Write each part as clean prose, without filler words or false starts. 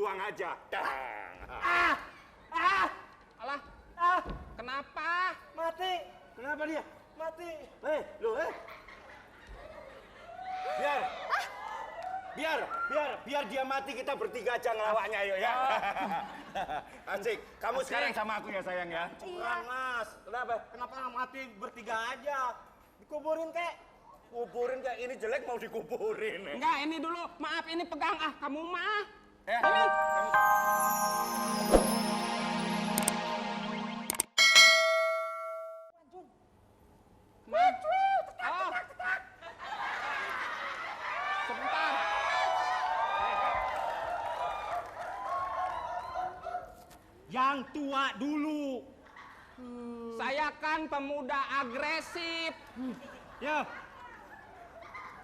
buang aja. Alah, kenapa? Mati. Kenapa dia? Mati. Biar dia mati, kita bertiga aja ngelawaknya, ayo ya. Asik. Kamu sekarang sama aku ya sayang ya. Kurang, Mas. Kenapa mati bertiga aja? Dikuburin kek. Kuburin kayak ini jelek mau dikuburin. Enggak, ini dulu. Maaf, ini pegang. Kamu mah. Ya, Ini. Oh. Sebentar. Yang tua dulu. Saya kan pemuda agresif. Ya.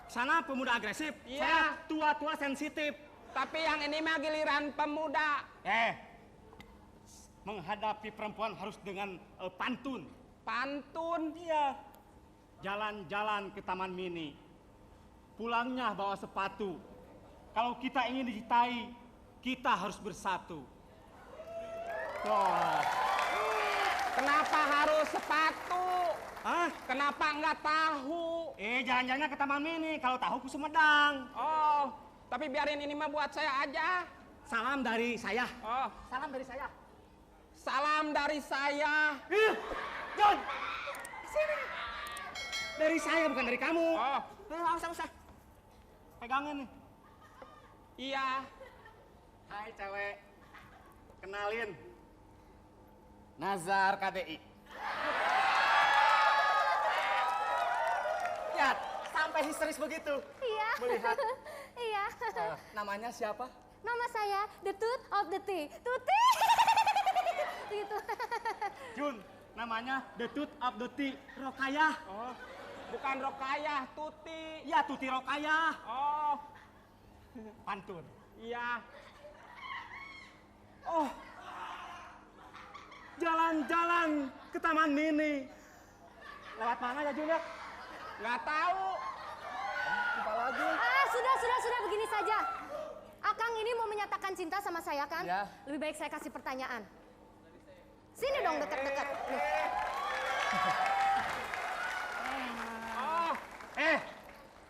Sana pemuda agresif. Iya. Saya tua-tua sensitif. Tapi yang ini mah giliran pemuda. Menghadapi perempuan harus dengan pantun. Pantun. Iya. Jalan-jalan ke Taman Mini. Pulangnya bawa sepatu. Kalau kita ingin dicintai, kita harus bersatu. Oh. Kenapa harus sepatu? Hah? Kenapa nggak tahu? Jalan-jalannya ke Taman Mini. Kalau tahu ke Sumedang. Oh, tapi biarin ini mah buat saya aja. Salam dari saya. Oh, Salam dari saya. salam dari saya. John! Sini. Dari saya, bukan dari kamu. Oh, Usah. Pegangin nih. iya. Hai cewek. Kenalin. Nazar KDI. Lihat, sampai histeris begitu. Iya. Melihat. Iya. Namanya siapa? Nama saya The Tooth of the Tea. Tuti. Gitu. Jun, namanya The Tooth of the Tea. Rokayah. Oh, bukan Rokayah, Tuti. Ya, Tuti Rokayah. Oh, Pantun. iya. Oh. Jalan-jalan ke Taman Mini. Lewat mana ya, Jun ya? Nggak tahu. Lupa lagi. Sudah begini saja. Akang ini mau menyatakan cinta sama saya kan? Ya. Lebih baik saya kasih pertanyaan. Sini dong dekat-dekat. Nih. Oh,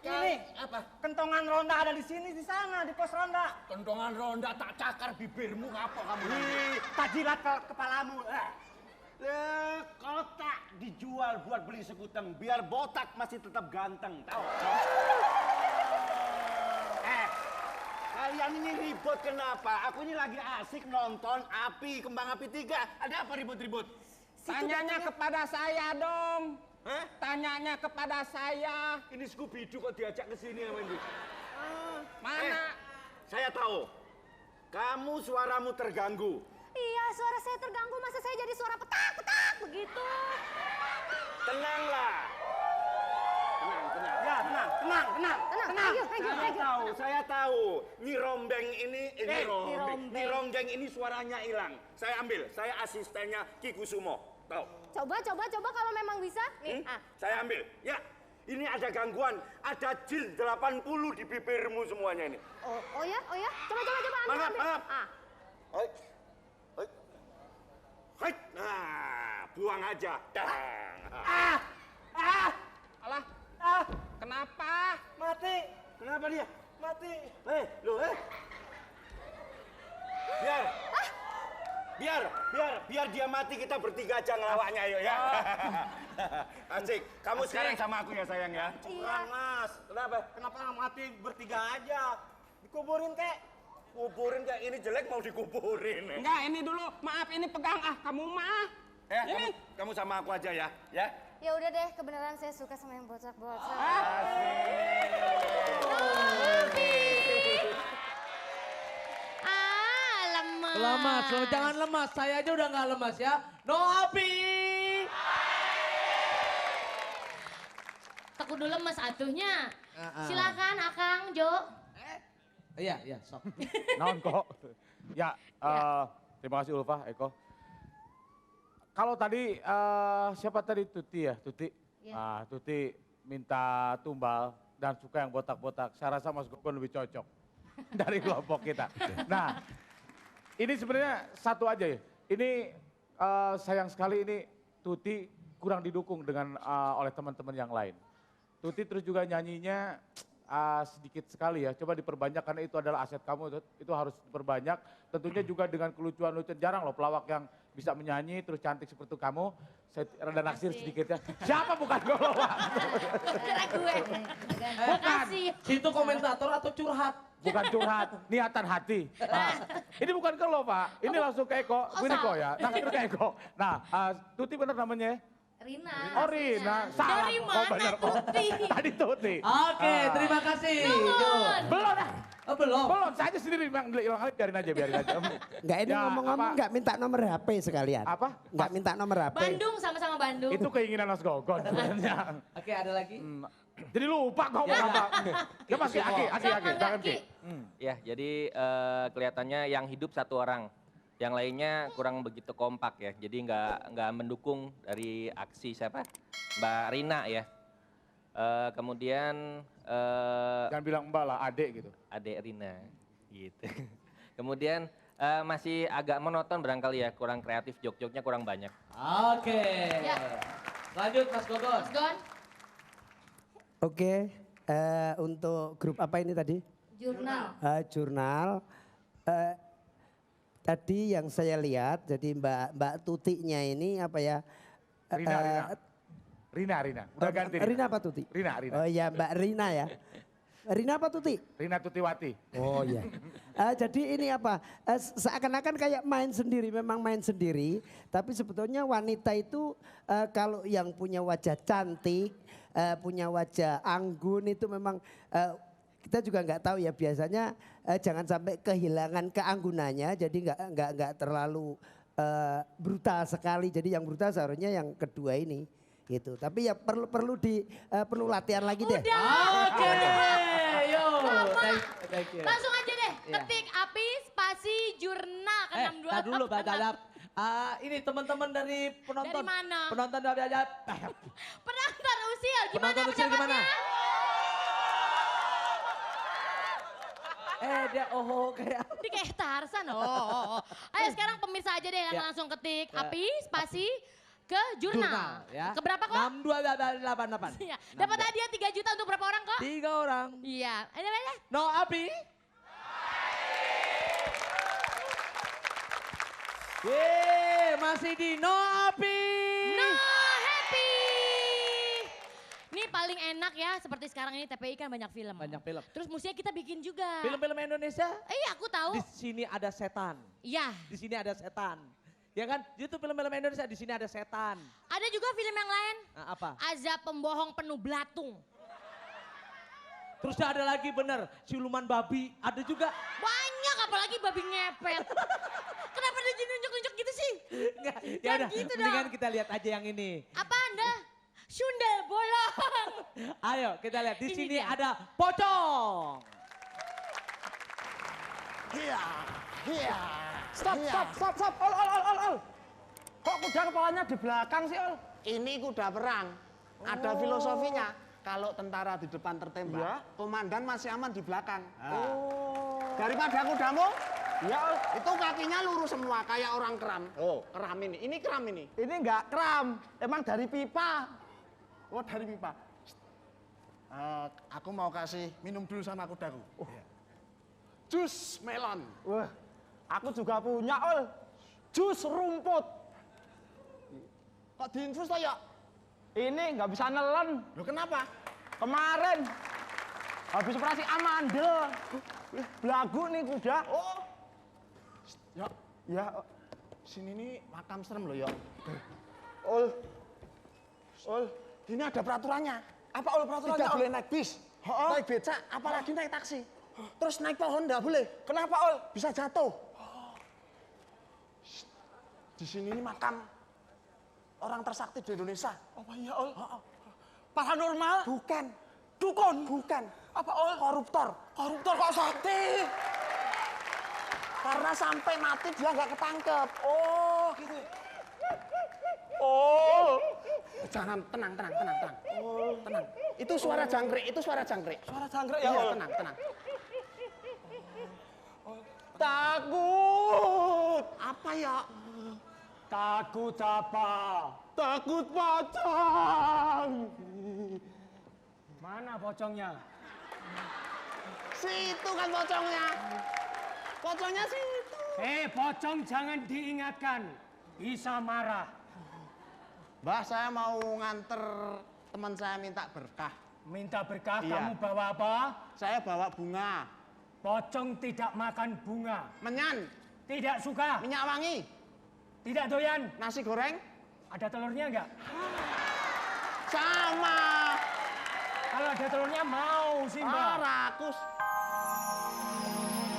Ini apa? Kentongan ronda ada di sini, di sana, di pos ronda. Kentongan ronda tak cakar bibirmu ngapa kamu? Tak jilat ke kepalamu. Kalau tak dijual buat beli sekuteng, biar botak masih tetap ganteng, tahu? Kalian ini ribut kenapa? Aku ini lagi asik nonton Api, Kembang Api 3. Ada apa ribut-ribut? tanyanya kepada saya dong. Hah? Tanyanya kepada saya. Ini Scooby-Doo kok diajak ke sini sama ini? Mana? Saya tahu. Kamu suaramu terganggu. Iya, suara saya terganggu. Masa saya jadi suara petak-petak begitu? Tenanglah. Tenang. Ya, tenang. Saya tahu. Nyi Rombeng ini, Nyi Nyi Ronggeng ini suaranya hilang. Saya ambil, saya asistennya Ki Kusumo. Tahu? Coba kalau memang bisa. Nih, Saya ambil. Ya, ini ada gangguan. Ada jin 80 di bibirmu semuanya ini. Oh ya. Coba ambil. Maaf. Hoi. Nah, buang aja. Alah, kenapa? Mati. Kenapa dia? Mati. Biar dia mati, kita bertiga aja ngelawaknya, ayo ya. Asik. Kamu sekarang sama aku ya sayang ya. Kurang, Mas. Kenapa mati bertiga aja? Dikuburin kek. Kuburin kayak ini jelek mau dikuburin. Enggak, ini dulu. Maaf, ini pegang. Kamu mah. Ya, Ini. kamu sama aku aja ya. Ya. Ya udah deh, kebenaran saya suka sama yang bocak-bocak. Lemas. Lemas, lo jangan lemas. Saya aja udah nggak lemas ya. No Api. Takut dulu lemes atuhnya. Silakan Akang Jo. Iya, sok. Naon kok. Ya, terima kasih Ulfa, Eko. Kalau tadi, siapa tadi Tuti ya? Tuti. Ya. Nah, Tuti minta tumbal dan suka yang botak-botak. Saya rasa Mas Gogon lebih cocok dari kelompok kita. Nah, ini sebenarnya satu aja ya. Ini sayang sekali ini Tuti kurang didukung dengan oleh teman-teman yang lain. Tuti terus juga nyanyinya sedikit sekali ya. Coba diperbanyak karena itu adalah aset kamu, itu harus diperbanyak. Tentunya juga dengan kelucuan-lucuan, jarang loh pelawak yang bisa menyanyi terus cantik seperti kamu. Saya rada naksir sedikit ya. Siapa bukan pelawak? Kira gue. Makasih. Itu komentator atau curhat? Bukan curhat, niatan hati. Nah, ini bukan ke lo Pak, ini langsung ke Eko, Gini kok ya, naksir ke Eko. Nah, Tuti bener namanya ya? Rina. Oh Rina, salah. Dari Oh mana bener. Oh, Tuti? tadi Tuti. Oke, terima kasih. Nuhun. Belum dah. Oh, belum. Belum, saya aja sendiri bilang hilang aja, biarin aja. Enggak, ini Ya, ngomong-ngomong apa? enggak minta nomor HP sekalian. Apa? Enggak minta nomor HP. Bandung sama-sama Bandung. Itu keinginan Mas Gogon sebenarnya. Oke, ada lagi? Jadi lupa ngomong apa. Ya Mas Aki, jangan Ki. Ya, jadi kelihatannya yang hidup satu orang, yang lainnya kurang begitu kompak ya. Jadi nggak mendukung dari aksi siapa? Mbak Rina ya. Kemudian Jangan bilang mbak lah, adek gitu. Adek Rina, gitu. Kemudian masih agak monoton barangkali ya, kurang kreatif, jok-joknya kurang banyak. Oke. Ya. Lanjut Mas Gogon. Mas Gon. Oke, untuk grup apa ini tadi? Jurnal. Jurnal. Tadi yang saya lihat, jadi Mbak Tutinya ini apa ya? Rina. Udah ganti. Rina apa Tuti? Rina. Oh iya Mbak Rina ya. Rina apa Tuti? Rina Tutiwati. Oh iya. Jadi ini apa? Seakan-akan kayak main sendiri, memang main sendiri. Tapi sebetulnya wanita itu kalau yang punya wajah cantik, punya wajah anggun itu memang kita juga nggak tahu ya, biasanya jangan sampai kehilangan keanggunannya. Jadi nggak terlalu brutal sekali. Jadi yang brutal seharusnya yang kedua ini. Gitu. Tapi ya perlu latihan lagi deh. Oke, yuk. Thank you. Langsung aja deh, ketik api spasi jurnal ke 62. Tar dulu Mbak Dadap. Ini teman-teman dari penonton. Dari mana? Penonton dari Dadap. Penonton usil, gimana Penonton usil gimana? pendapatnya? Dia kayak. Ini kayak Tarsan. Ayo sekarang pemirsa aja deh yang Ya. langsung ketik api spasi ke jurnal. Ya. Keberapa kok? 6288. Iya. Dapat hadiah 3 juta untuk berapa orang kok? 3 orang. Iya. Ini aja. No api. Yeay, masih di no api. No happy. Ini paling enak ya, seperti sekarang ini TPI kan banyak film. Banyak film. Terus musiknya kita bikin juga. Film-film Indonesia. Iya aku tahu. Di sini ada setan. Iya. Di sini ada setan. Ya kan? Itu film-film Indonesia, di sini ada setan. Ada juga film yang lain. Nah, apa? Azab pembohong penuh belatung. Terus ada lagi bener, siluman babi, ada juga. Banyak apalagi babi ngepet. Kenapa dia nunjuk-nunjuk gitu sih? Enggak, ya Jangan udah, gitu mendingan dong. kita lihat aja yang ini. Apa Anda? Sundel bolong. Ayo kita lihat, di Ini sini dia. ada pocong. Stop. Ol. Kok kuda kepalanya di belakang sih, Ol? Ini kuda perang. Ada filosofinya. Kalau tentara di depan tertembak, komandan masih aman di belakang. Daripada kudamu, itu kakinya lurus semua kayak orang kram. Kram ini kram ini. Ini enggak kram, emang dari pipa. Oh dari pipa. Aku mau kasih minum dulu sama kudaku. Jus melon. Wah, aku juga punya, Ol. Jus rumput. Kok diinfus toh ya? Ini nggak bisa nelen. Loh kenapa? Kemarin habis operasi amandel. Belagu nih kuda. Oh. Ya, Sini nih makam serem loh ya. Ol. Ini ada peraturannya. Apa Ol peraturannya? Tidak Ol? boleh naik bis, naik becak, apalagi naik taksi. Terus naik pohon nggak boleh. Kenapa Ol? Bisa jatuh. Di sini ini makam orang tersakti di Indonesia. Apa iya Ol? Paranormal? Bukan. Dukun? Bukan. Apa Ol? Koruptor. Koruptor kok sakti? Karena sampai mati dia nggak ketangkep. Oh gitu. Oh. Jangan, tenang. Tenang. Itu suara jangkrik, Suara jangkrik ya Iya, Ol? tenang. Takut. Apa ya? Takut apa? Takut pocong. Mana pocongnya? Situ kan pocongnya. Pocongnya situ. Pocong jangan diingatkan. Bisa marah. Mbah, saya mau nganter teman saya minta berkah. Minta berkah, Iya. kamu bawa apa? Saya bawa bunga. Pocong tidak makan bunga. Menyan, Tidak suka. minyak wangi, Tidak doyan. nasi goreng, Ada telurnya enggak? sama. Kalau ada telurnya mau sih, Mbak. Rakus.